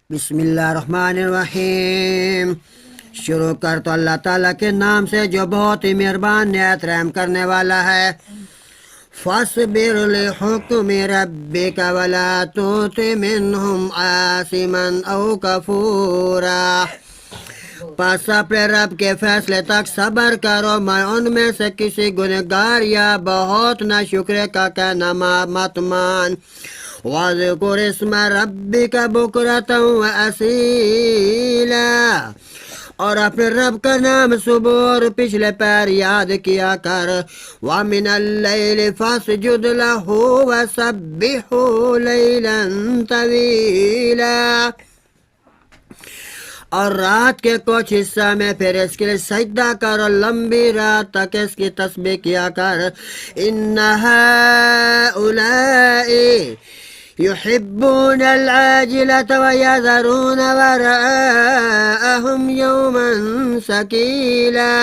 بسم اللہ الرحمن الرحیم۔ شروع کر تو اللہ تعالیٰ کے نام سے جو بہت ہی مہربان نہایت رحم کرنے والا ہے۔ فاصبر لحکم ربک ولا تطع منہم عاصما او کفورا، پس اپنے رب کے فیصلے تک صبر کرو، میں ان میں سے کسی گنہگار یا بہت ناشکرے کا کہنا مت مان۔ وَاذْكُرِ اسْمَ رَبِّكَ بُكْرَةً وَأَصِيلًا، اور اپنے رب کا نام صبح اور پچھلے پیر یاد کیا کر۔ وَمِنَ اللَّيْلِ فَاسْجُدْ لَهُ وَسَبِّحْهُ لَيْلًا طَوِيلًا، اور رات کے کچھ حصہ میں پھر اس کے لیے سجدہ کرو، لمبی رات تک اس کی تسبیح کیا کر۔ إِنَّ هَؤُلَاءِ يُحِبُّونَ الْعَاجِلَةَ وَيَذَرُونَ وَرَاءَهُمْ يَوْمًا ثَقِيلًا،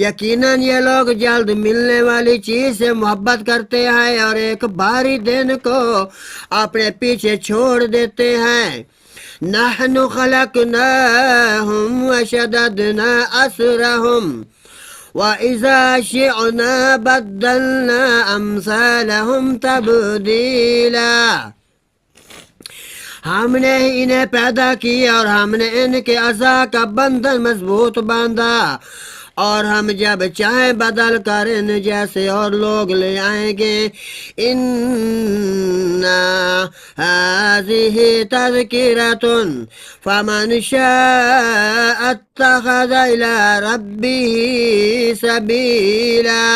یقیناً یہ لوگ جلد ملنے والی چیز سے محبت کرتے ہیں اور ایک بھاری دن کو اپنے پیچھے چھوڑ دیتے ہیں۔ نحن خلقناهم وشددنا أسرهم وَإِذَا شِئْنَا بَدَّلْنَا أَمْثَالَهُمْ تَبْدِيلًا، ہم نے انہیں پیدا کیا اور ہم نے ان کے اعضاء کا بندھن مضبوط باندھا، اور ہم جب چاہیں بدل کر ان جیسے اور لوگ لے آئیں گے۔ اِنَّا هَذِهِ تَذْكِرَةٌ فَمَنْ شَاءَ اتَّخَذَ إِلَى رَبِّهِ سَبِيلًا،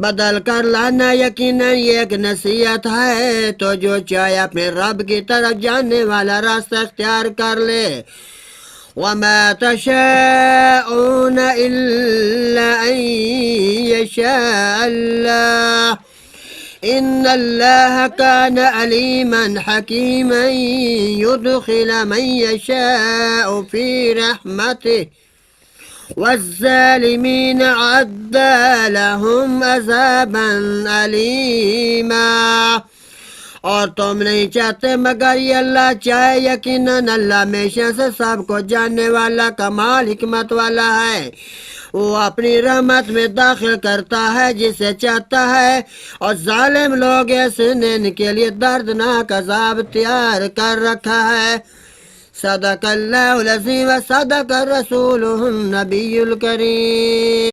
بدل کر لانا یقیناً یہ ایک نصیحت ہے، تو جو چاہے اپنے رب کی طرف جانے والا راستہ اختیار کر لے۔ وَمَا تَشَاءُونَ إِلَّا أَن يَشَاءَ اللَّهُ إِنَّ اللَّهَ كَانَ عَلِيمًا حَكِيمًا يُدْخِلُ مَن يَشَاءُ فِي رَحْمَتِهِ وَالظَّالِمِينَ أَعَدَّ لَهُمْ عَذَابًا أَلِيمًا، اور تم نہیں چاہتے مگر یہ اللہ چاہے، یقیناً اللہ ہمیشہ سے سب کو جاننے والا کمال حکمت والا ہے۔ وہ اپنی رحمت میں داخل کرتا ہے جسے چاہتا ہے، اور ظالم لوگ ایسے نے ان کے لیے دردناک عذاب تیار کر رکھا ہے۔ صدق اللہ العظیم و صدق رسولہ النبی الکریم۔